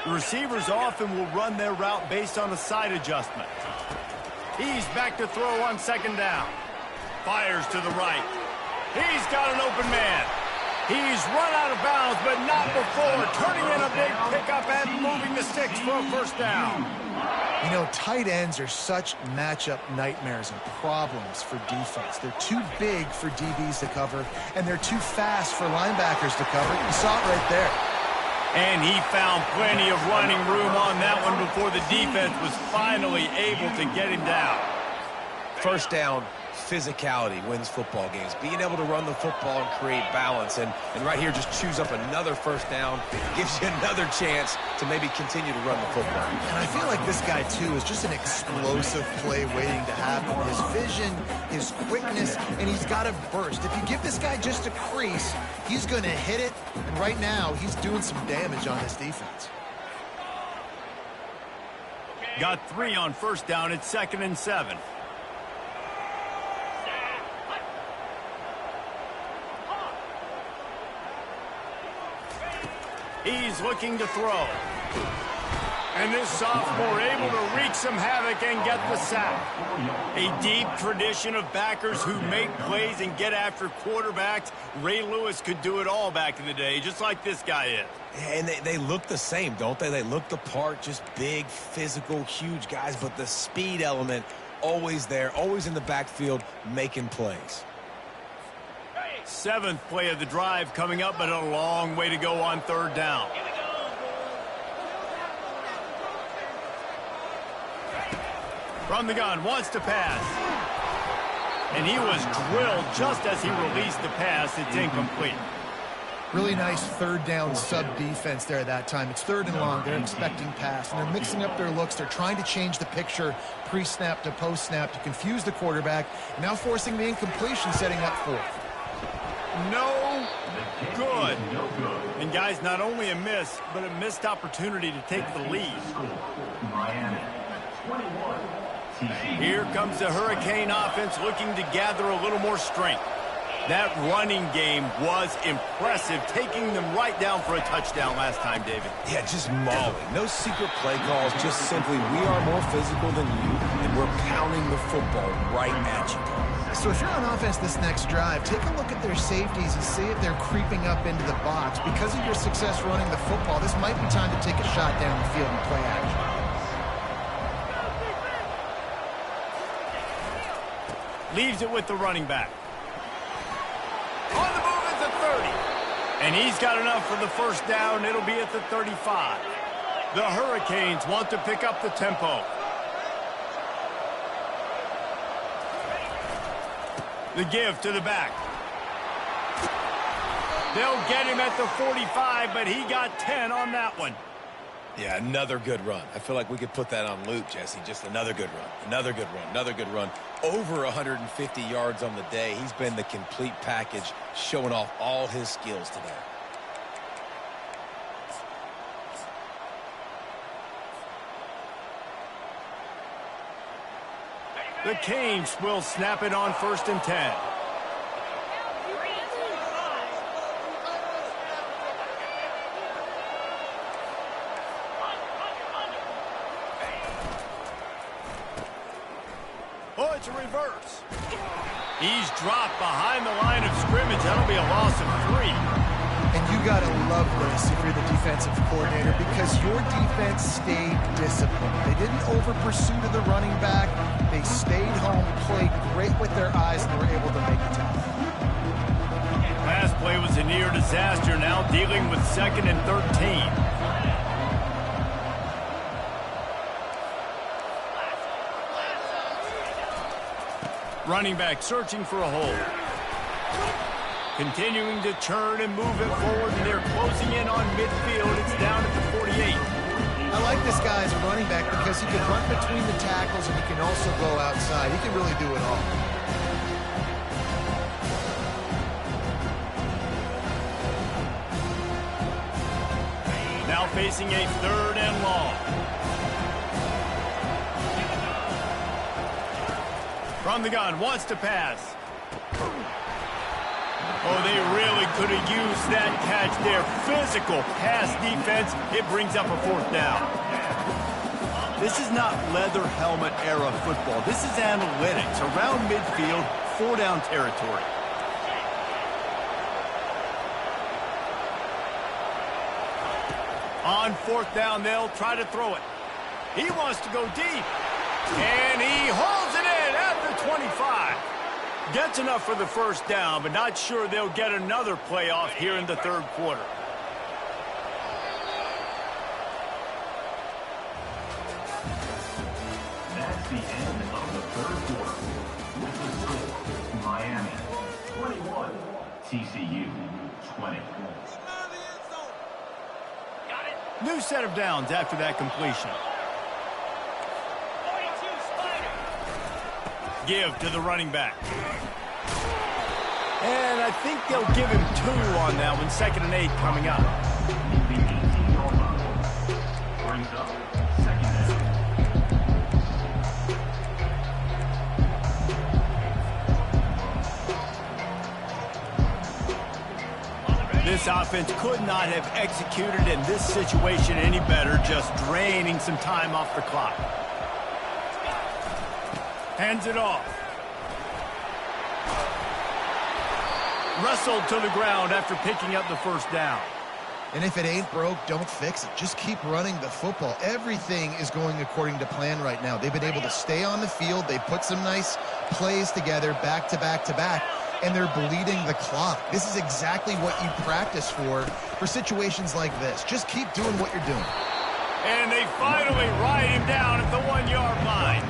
The receivers often will run their route based on a side adjustment. He's back to throw on 2nd down. Fires to the right. He's got an open man. He's run out of bounds, but not before turning in a big pickup and moving the sticks for a first down. You know, tight ends are such matchup nightmares and problems for defense. They're too big for DBs to cover, and they're too fast for linebackers to cover. You saw it right there. And he found plenty of running room on that one before the defense was finally able to get him down. First down, physicality wins football games. Being able to run the football and create balance. And right here, just choose up another first down. Gives you another chance to maybe continue to run the football. And I feel like this guy, too, is just an explosive play waiting to happen. His vision, his quickness, and he's got a burst. If you give this guy just a crease, he's going to hit it. And right now, he's doing some damage on this defense. Got 3 on first down. It's 2nd and 7. He's looking to throw. And this sophomore able to wreak some havoc and get the sack. A deep tradition of backers who make plays and get after quarterbacks. Ray Lewis could do it all back in the day, just like this guy is. And they look the same, don't they? They look the part, just big, physical, huge guys, but the speed element always there, always in the backfield, making plays. 7th play of the drive coming up, but a long way to go on 3rd down. From the gun, wants to pass. And he was drilled just as he released the pass. It's incomplete. Really nice third down sub-defense there that time. It's third and long. They're expecting pass, and they're mixing up their looks. They're trying to change the picture pre-snap to post-snap to confuse the quarterback, now forcing the incompletion, setting up fourth. No good. And, guys, not only a miss, but a missed opportunity to take the lead. Miami, 21. Here comes the Hurricane offense looking to gather a little more strength. That running game was impressive, taking them right down for a touchdown last time, David. Yeah, just mauling. No secret play calls, just simply we are more physical than you, and we're pounding the football right at you. So if you're on offense this next drive, take a look at their safeties and see if they're creeping up into the box. Because of your success running the football, this might be time to take a shot down the field and play action. Leaves it with the running back. On the move at the 30. And he's got enough for the first down. It'll be at the 35. The Hurricanes want to pick up the tempo. The give to the back. They'll get him at the 45, but he got 10 on that one. Yeah, another good run. I feel like we could put that on loop, Jesse. Just another good run, another good run, another good run. Over 150 yards on the day. He's been the complete package, showing off all his skills today. The Canes will snap it on 1st and 10. Oh, it's a reverse. He's dropped behind the line of scrimmage. That'll be a loss of 3. And you got to love this if you're the defensive coordinator, because your defense stayed disciplined. They didn't over-pursue to the running back. They stayed home, played great with their eyes, and they were able to make the tackle. Last play was a near disaster, now dealing with 2nd and 13. Running back searching for a hole. Continuing to turn and move it forward, and they're closing in on midfield. It's down at the 48. I like this guy as a running back because he can run between the tackles and he can also go outside. He can really do it all. Now facing a 3rd and long. From the gun, wants to pass. Oh, they really could have used that catch there. Physical pass defense. It brings up a 4th down. This is not leather helmet era football. This is analytics. Around midfield, 4-down territory. On 4th down, they'll try to throw it. He wants to go deep. And he holds it in at the 25. Gets enough for the first down, but not sure they'll get another playoff here in the 3rd quarter. That's the end of the 3rd quarter. With the score, Miami 21, TCU 20. New set of downs after that completion. Give to the running back. And I think they'll give him 2 on that one. 2nd and 8 coming up. The 18-yard line brings up 2nd down. This offense could not have executed in this situation any better, just draining some time off the clock. Hands it off. Wrestled to the ground after picking up the first down. And if it ain't broke, don't fix it. Just keep running the football. Everything is going according to plan right now. They've been able to stay on the field. They put some nice plays together back to back to back, and they're bleeding the clock. This is exactly what you practice for situations like this. Just keep doing what you're doing. And they finally ride him down at the 1-yard line.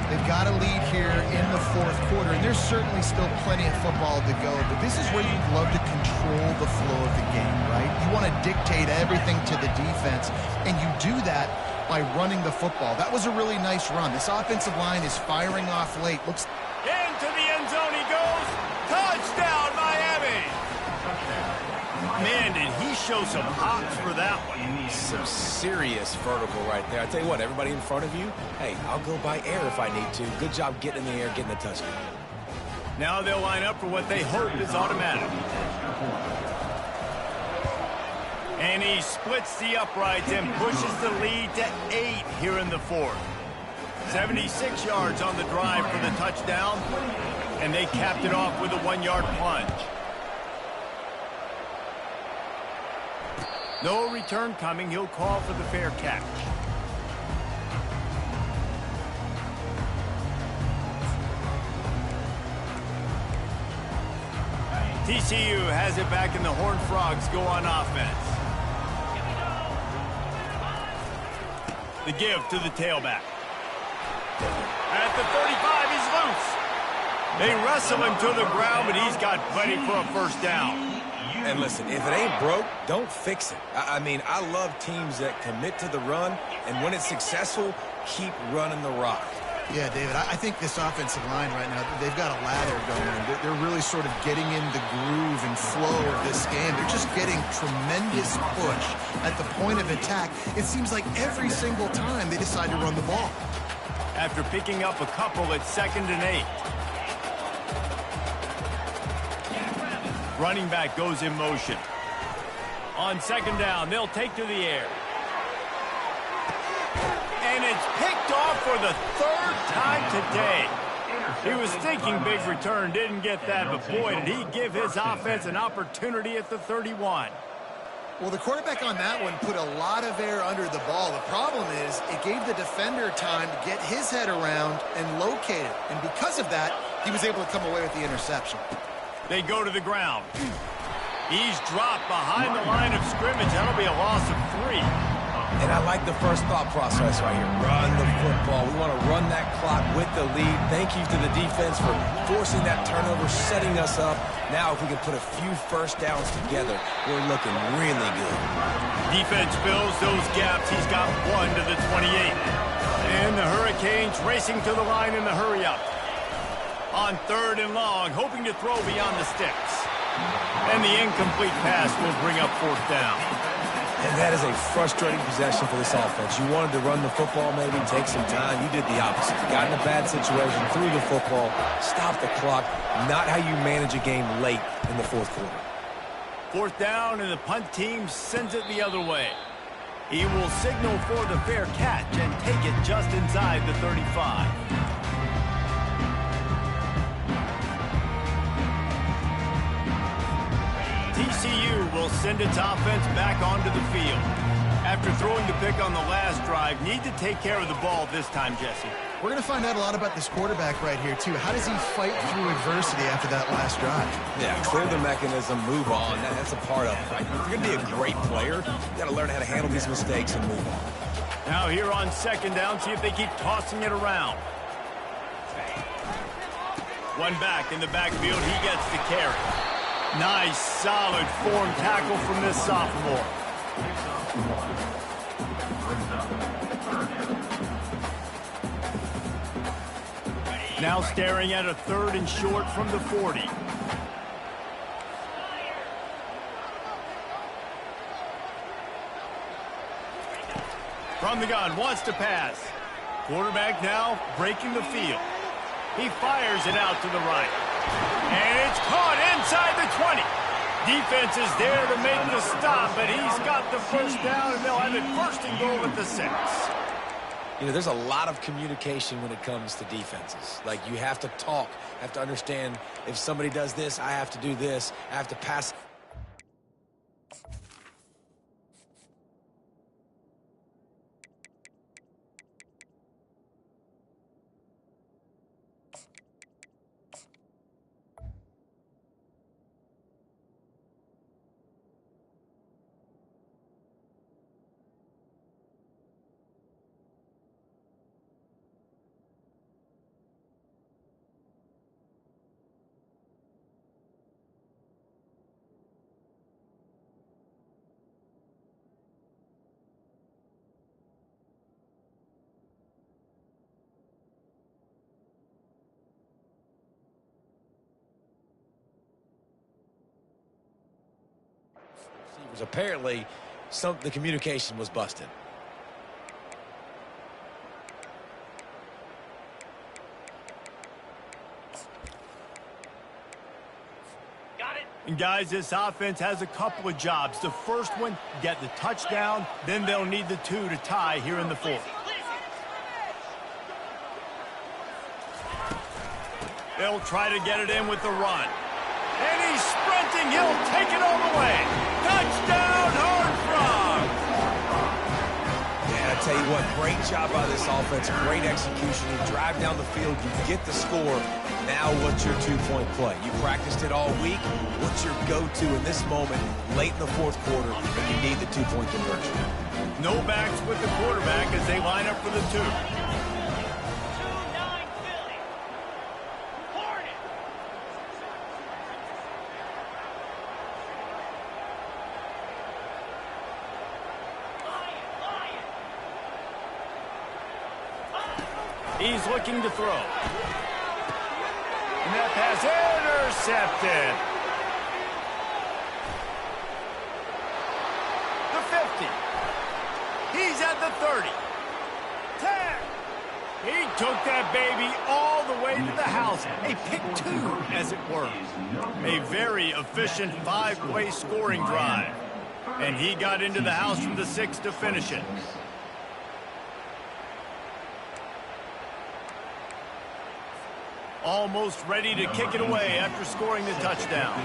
They've They've got a lead here in the fourth quarter, and there's certainly still plenty of football to go, but this is where you'd love to control the flow of the game, right? You want to dictate everything to the defense, and you do that by running the football. That was a really nice run. This offensive line is firing off late. Looks into the end zone he goes. Touchdown, Miami. Man, did he show some hops for that one. Some serious vertical right there. I tell you what, everybody in front of you, hey, I'll go by air if I need to. Good job getting in the air, getting the touchdown. Now they'll line up for what they hope is automatic. And he splits the uprights and pushes the lead to 8 here in the fourth. 76 yards on the drive for the touchdown, and they capped it off with a 1-yard plunge. No return coming. He'll call for the fair catch. TCU has it back, and the Horned Frogs go on offense. The give to the tailback. At the 35, he's loose. They wrestle him to the ground, but he's got plenty for a first down. And listen, if it ain't broke, don't fix it. I mean, I love teams that commit to the run, and when it's successful, keep running the rock. Yeah, David, I think this offensive line right now, they've got a lather going. They're really sort of getting in the groove and flow of this game. They're just getting tremendous push at the point of attack. It seems like every single time they decide to run the ball. After picking up a couple at 2nd and 8. Running back goes in motion. On 2nd down, they'll take to the air. And it's picked off for the 3rd time today. He was thinking big return, didn't get that, but boy, did he give his offense an opportunity at the 31. Well, the quarterback on that one put a lot of air under the ball. The problem is it gave the defender time to get his head around and locate it. And because of that, he was able to come away with the interception. They go to the ground. He's dropped behind the line of scrimmage. That'll be a loss of 3. And I like the first thought process right here. Run the football. We want to run that clock with the lead. Thank you to the defense for forcing that turnover, setting us up. Now if we can put a few first downs together, we're looking really good. Defense fills those gaps. He's got 1 to the 28. And the Hurricanes racing to the line in the hurry-up. On 3rd and long, hoping to throw beyond the sticks. And the incomplete pass will bring up 4th down. And that is a frustrating possession for this offense. You wanted to run the football, maybe take some time. You did the opposite. You got in a bad situation, threw the football, stopped the clock. Not how you manage a game late in the fourth quarter. 4th down, and the punt team sends it the other way. He will signal for the fair catch and take it just inside the 35. TCU will send its offense back onto the field. After throwing the pick on the last drive, need to take care of the ball this time, Jesse. We're going to find out a lot about this quarterback right here, too. How does he fight through adversity after that last drive? Yeah, clear the mechanism, move on. That's a part of it, right? If you're going to be a great player, you got to learn how to handle these mistakes and move on. Now here on 2nd down, see if they keep tossing it around. One back in the backfield, he gets the carry. Nice, solid form tackle from this sophomore. Now staring at a 3rd and short from the 40. From the gun, wants to pass. Quarterback now breaking the field. He fires it out to the right. And it's caught inside the 20. Defense is there to make the stop, but he's got the first down, and they'll have it 1st and goal at the 6. You know, there's a lot of communication when it comes to defenses. Like, you have to talk, have to understand if somebody does this, I have to do this, I have to pass. because apparently the communication was busted. And guys, this offense has a couple of jobs. The first one, get the touchdown. Then they'll need the 2 to tie here in the 4th. They'll try to get it in with the run. And he's sprinting. He'll take it all the way. Touchdown, Horned Frogs! Yeah, I tell you what, great job by this offense. Great execution. You drive down the field, you get the score. Now what's your 2-point play? You practiced it all week. What's your go-to in this moment, late in the 4th quarter, when you need the 2-point conversion? No backs with the quarterback as they line up for the 2. He's looking to throw. And that pass intercepted. The 50. He's at the 30. 10. He took that baby all the way to the house. A pick 2, as it were. A very efficient 5-play scoring drive. And he got into the house from the 6 to finish it. Almost ready to kick it away after scoring the touchdown.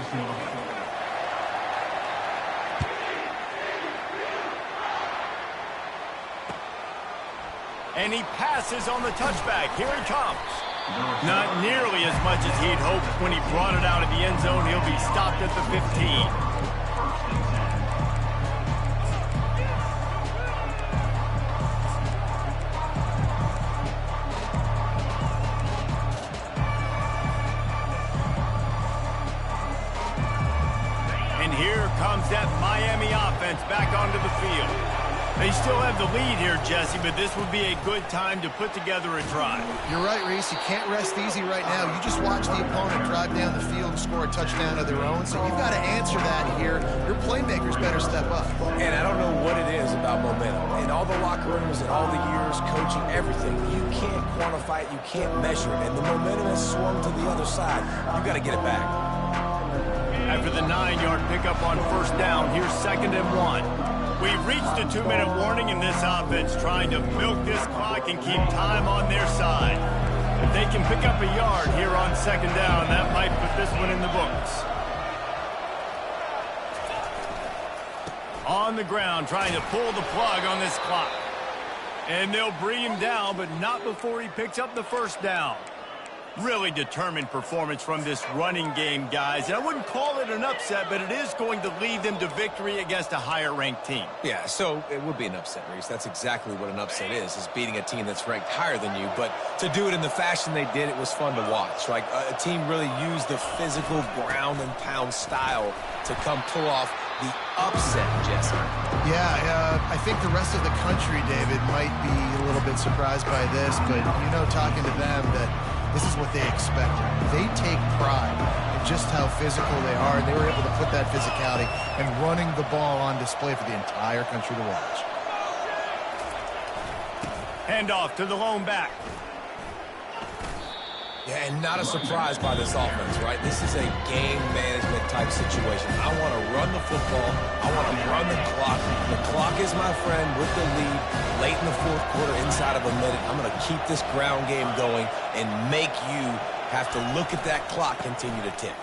And he passes on the touchback. Here he comes. Not nearly as much as he'd hoped when he brought it out of the end zone. He'll be stopped at the 15. That Miami offense back onto the field. They still have the lead here, Jesse, but this would be a good time to put together a drive. You're right, Reese. You can't rest easy right now. You just watch the opponent drive down the field and score a touchdown of their own, so you've got to answer that here. Your playmakers better step up. And I don't know what it is about momentum. In all the locker rooms and all the years coaching, everything, you can't quantify it, you can't measure it, and the momentum has swung to the other side. You've got to get it back. After the 9-yard pickup on 1st down, here's 2nd and 1. We've reached a 2-minute warning in this offense, trying to milk this clock and keep time on their side. If they can pick up a yard here on 2nd down, that might put this one in the books. On the ground, trying to pull the plug on this clock. And they'll bring him down, but not before he picks up the 1st down. Really determined performance from this running game, guys. And I wouldn't call it an upset, but it is going to lead them to victory against a higher-ranked team. Yeah, so it would be an upset, Reese. That's exactly what an upset is beating a team that's ranked higher than you. But to do it in the fashion they did, it was fun to watch. Like, a team really used the physical ground-and-pound style to come pull off the upset, Jesse. Yeah, I think the rest of the country, David, might be a little bit surprised by this, but, you know, talking to them, that this is what they expected. They take pride in just how physical they are, and they were able to put that physicality and running the ball on display for the entire country to watch. Handoff to the lone back. Yeah, and not a surprise by this offense, right? This is a game management type situation. I want to run the football. I want to run the clock. The clock is my friend with the lead. Late in the 4th quarter, inside of a minute, I'm going to keep this ground game going and make you have to look at that clock continue to tick.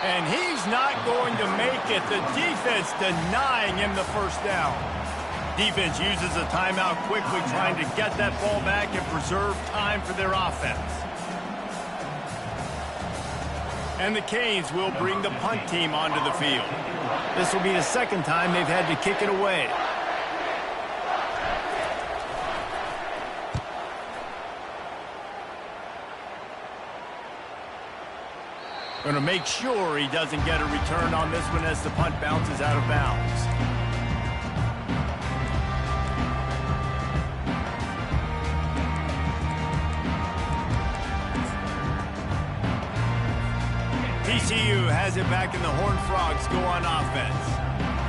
And he's not going to make it. The defense denying him the 1st down. Defense uses a timeout quickly, trying to get that ball back and preserve time for their offense. And the Canes will bring the punt team onto the field. This will be the 2nd time they've had to kick it away. Going to make sure he doesn't get a return on this one as the punt bounces out of bounds. TCU has it back, and the Horned Frogs go on offense.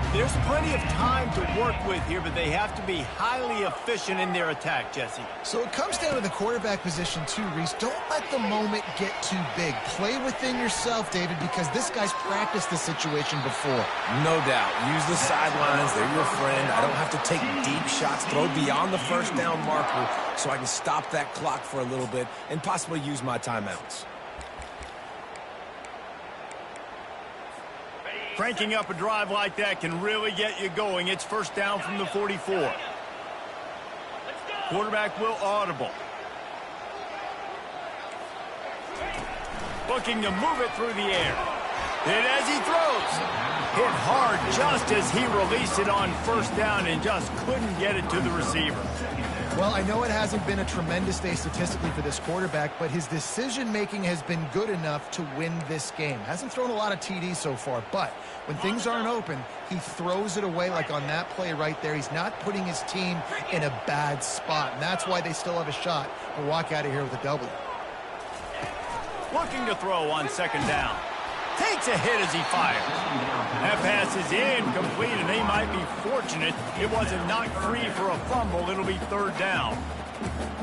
There's plenty of time to work with here, but they have to be highly efficient in their attack, Jesse. So it comes down to the quarterback position too, Reese. Don't let the moment get too big. Play within yourself, David, because this guy's practiced the situation before. No doubt. Use the sidelines. They're your friend. I don't have to take deep shots, throw beyond the first down marker so I can stop that clock for a little bit and possibly use my timeouts. Cranking up a drive like that can really get you going. It's first down from the 44. Quarterback will audible. Looking to move it through the air. And as he throws, hit hard just as he released it on first down and just couldn't get it to the receiver. Well, I know it hasn't been a tremendous day statistically for this quarterback, but his decision-making has been good enough to win this game. Hasn't thrown a lot of TDs so far, but when things aren't open, he throws it away like on that play right there. He's not putting his team in a bad spot, and that's why they still have a shot to walk out of here with a W. Looking to throw on second down. Takes a hit as he fires. That pass is incomplete, and they might be fortunate it wasn't knocked free for a fumble. It'll be third down.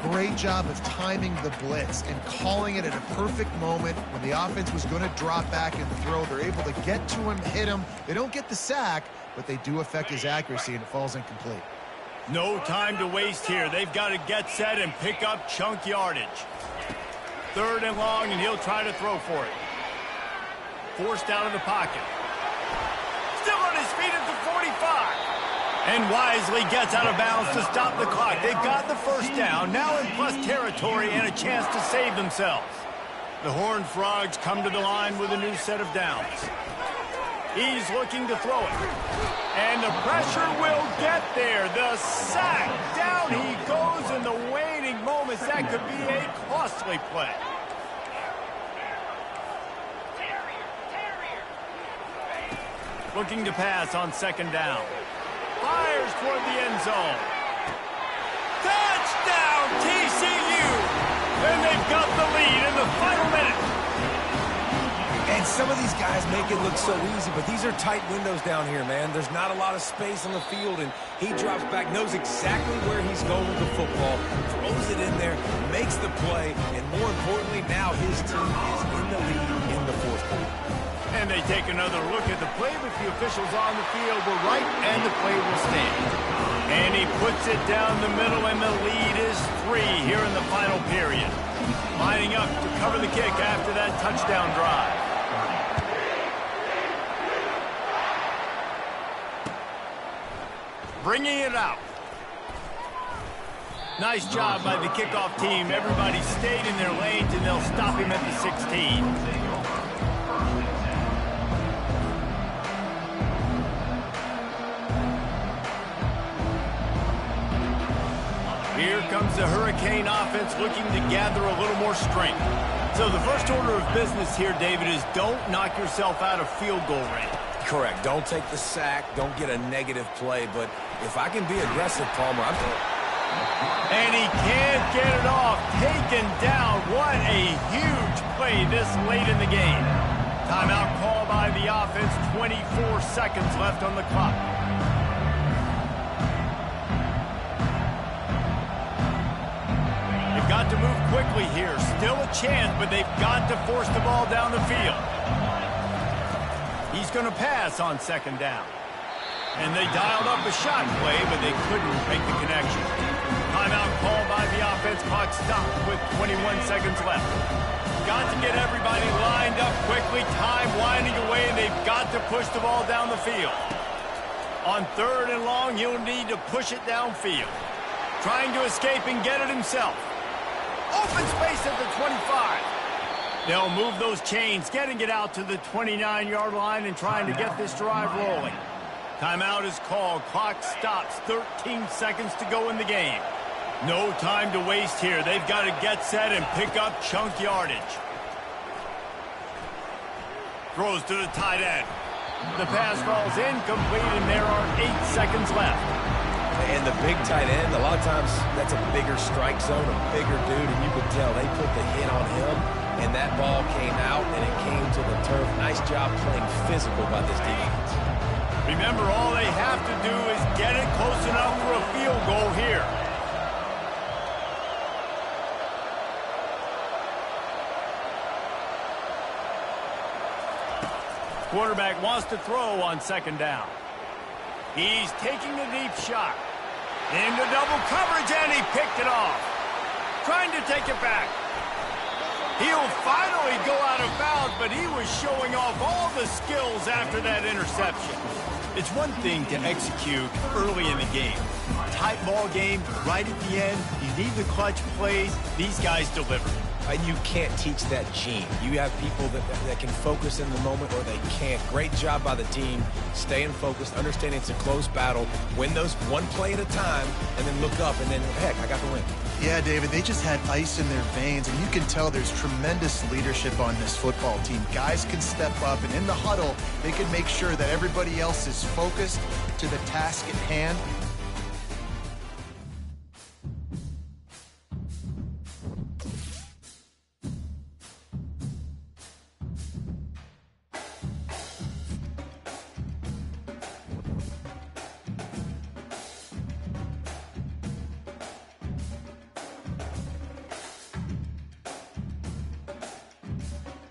Great job of timing the blitz and calling it at a perfect moment when the offense was going to drop back and throw. They're able to get to him, hit him. They don't get the sack, but they do affect his accuracy, and it falls incomplete. No time to waste here. They've got to get set and pick up chunk yardage. Third and long, and he'll try to throw for it. Forced out of the pocket. Still on his feet at the 45. And wisely gets out of bounds to stop the clock. They've got the first down, now in plus territory and a chance to save themselves. The Horned Frogs come to the line with a new set of downs. He's looking to throw it. And the pressure will get there. The sack. Down he goes in the waning moments. That could be a costly play. Looking to pass on second down. Fires toward the end zone. Touchdown, TCU! And they've got the lead in the final minute. And some of these guys make it look so easy, but these are tight windows down here, man. There's not a lot of space on the field, and he drops back, knows exactly where he's going with the football, throws it in there, makes the play, and more importantly, now his team is in the lead in the fourth quarter. And they take another look at the play, but the officials on the field were right, and the play will stand. And he puts it down the middle, and the lead is 3 here in the final period. Lining up to cover the kick after that touchdown drive. Bringing it out. Nice job by the kickoff team. Everybody stayed in their lanes, and they'll stop him at the 16. Here comes the Hurricane offense looking to gather a little more strength. So the first order of business here, David, is don't knock yourself out of field goal range. Correct. Don't take the sack. Don't get a negative play. But if I can be aggressive, Palmer, I'm doing it. And he can't get it off. Taken down. What a huge play this late in the game. Timeout call by the offense. 24 seconds left on the clock. They've got to move quickly here. Still a chance, but they've got to force the ball down the field. He's going to pass on second down. And they dialed up a shot play, but they couldn't make the connection. Timeout called by the offense. Clock stopped with 21 seconds left. Got to get everybody lined up quickly. Time winding away, and they've got to push the ball down the field. On third and long, he'll need to push it downfield. Trying to escape and get it himself. Open space at the 25. They'll move those chains, getting it out to the 29-yard line and trying to get this drive rolling. Timeout is called. Clock stops. 13 seconds to go in the game. No time to waste here. They've got to get set and pick up chunk yardage. Throws to the tight end. The pass falls incomplete, and there are 8 seconds left. And the big tight end, a lot of times that's a bigger strike zone, a bigger dude, and you could tell they put the hit on him, and that ball came out, and it came to the turf nice job playing physical by this defense. Remember, all they have to do is get it close enough for a field goal here. Quarterback wants to throw on second down. He's taking a deep shot. Into double coverage, and he picked it off. Trying to take it back. He'll finally go out of bounds, but he was showing off all the skills after that interception. It's one thing to execute early in the game. Tight ball game, right at the end, you need the clutch plays. These guys deliver. And you can't teach that gene. You have people that can focus in the moment or they can't. Great job by the team, staying focused, understanding it's a close battle, win those one play at a time, and then look up, and then, heck, I got the win. Yeah, David, they just had ice in their veins, and you can tell there's tremendous leadership on this football team. Guys can step up, and in the huddle, they can make sure that everybody else is focused to the task at hand.